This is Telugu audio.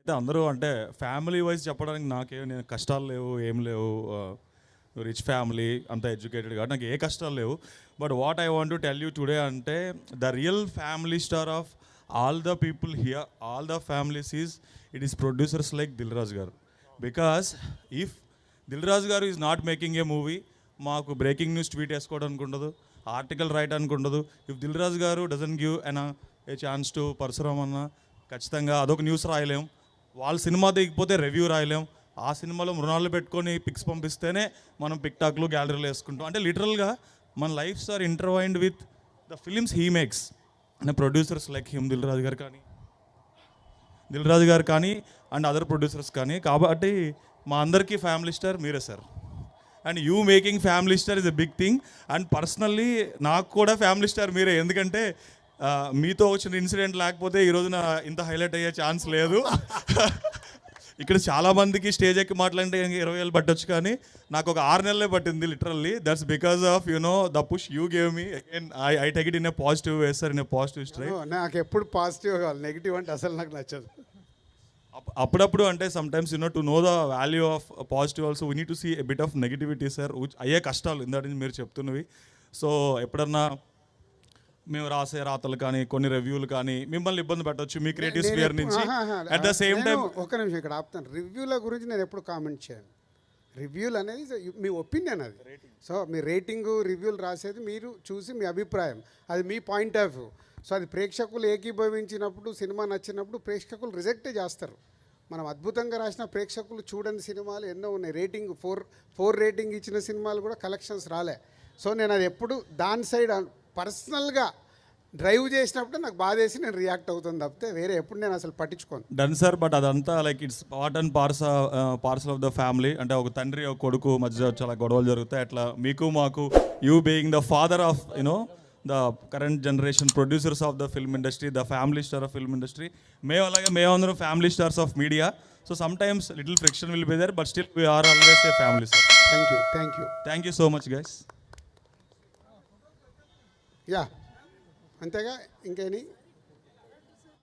అయితే అందరూ అంటే ఫ్యామిలీ వైజ్ చెప్పడానికి నేను కష్టాలు లేవు, ఏం లేవు. రిచ్ ఫ్యామిలీ, అంత ఎడ్యుకేటెడ్ కాబట్టి నాకు ఏ కష్టాలు లేవు. But what I want to tell you today అంటే the real family star of all the people here, all the families it is producers like Dil Raju garu. Because if Dil Raju garu is not making a movie, మాకు బ్రేకింగ్ న్యూస్ ట్వీట్ వేసుకోవడానికి ఉండదు, ఆర్టికల్ రాయడానికి ఉండదు. If Dil Raju garu doesn't give a chance to Parashuram అన్న, ఖచ్చితంగా అదొక న్యూస్ రాయలేం. వాళ్ళ సినిమా దిగిపోతే రివ్యూ రాయలేం. ఆ సినిమాలో మృణాలు పెట్టుకొని పిక్స్ పంపిస్తేనే మనం టిక్టాక్లు గ్యాలరీలు వేసుకుంటాం. అంటే లిటరల్గా మన lives are intertwined with the films he makes. అంటే producers like him, Dil Raju garu కానీ అండ్ అదర్ ప్రొడ్యూసర్స్ కానీ. కాబట్టి మా అందరికీ ఫ్యామిలీ స్టార్ మీరే sir. And you making family star is a big thing. And personally నాకు కూడా ఫ్యామిలీ స్టార్ మీరే. ఎందుకంటే మీతో వచ్చిన ఇన్సిడెంట్ లేకపోతే ఈ రోజున ఇంత హైలైట్ అయ్యే ఛాన్స్ లేదు. ఇక్కడ చాలామందికి స్టేజ్ ఎక్కి మాట్లాడితే 20 ఏళ్ళు పట్టొచ్చు, కానీ నాకు ఒక 6 నెలలే పట్టింది literally. That's because of the push you gave me. Again I take it in a positive way sir, in a positive strike. నాకు ఎప్పుడు పాజిటివ్ కావాలి, నెగిటివ్ అంటే అసలు నాకు నచ్చదు. అప్పుడప్పుడు అంటే sometimes to know the value of positive also we need to see a bit of negativity sir. అయ్యే కష్టాలు ఇందాటి నుంచి మీరు చెప్తున్నవి. సో ఎప్పుడన్నా మేము రాసే రాతలు కానీ, కొన్ని రివ్యూలు కానీ మిమ్మల్ని ఇబ్బంది పెట్టవచ్చు మీ క్రియేటివ్ స్పియర్ నుంచి. అట్ ద సేమ్ టైం ఒక నిమిషం ఇక్కడ ఆపుతాను. రివ్యూల గురించి నేను ఎప్పుడు కామెంట్ చేయను. రివ్యూలు అనేది మీ ఒపీనియన్, అది. సో మీ రేటింగ్ రివ్యూలు రాసేది మీరు చూసి మీ అభిప్రాయం, అది మీ పాయింట్ ఆఫ్ వ్యూ. సో అది ప్రేక్షకులు ఏకీభవించినప్పుడు, సినిమా నచ్చినప్పుడు ప్రేక్షకులు రిజెక్టే చేస్తారు. మనం అద్భుతంగా రాసిన ప్రేక్షకులు చూడని సినిమాలు ఎన్నో ఉన్నాయి. రేటింగ్ 4 రేటింగ్ ఇచ్చిన సినిమాలు కూడా కలెక్షన్స్ రాలే. సో నేను అది ఎప్పుడు దాని సైడ్ పర్సనల్గా డ్రైవ్ చేసినప్పుడు నాకు బాధేసి నేను రియాక్ట్ అవుతుంది తప్పితే వేరే ఎప్పుడు నేను అసలు పట్టించుకోను. Done sir. బట్ అదంతా like it's part and parcel of the family. అంటే ఒక తండ్రి ఒక కొడుకు మధ్య చాలా గొడవలు జరుగుతాయి. అట్లా మీకు మాకు, you being the father of the current generation producers of the film industry, the family star of film industry, మేమందరం family stars of media. So sometimes little friction will be there, but still we are always a family sir. Thank you so much guys. Yeah, అంతేగా, ఇంకేని.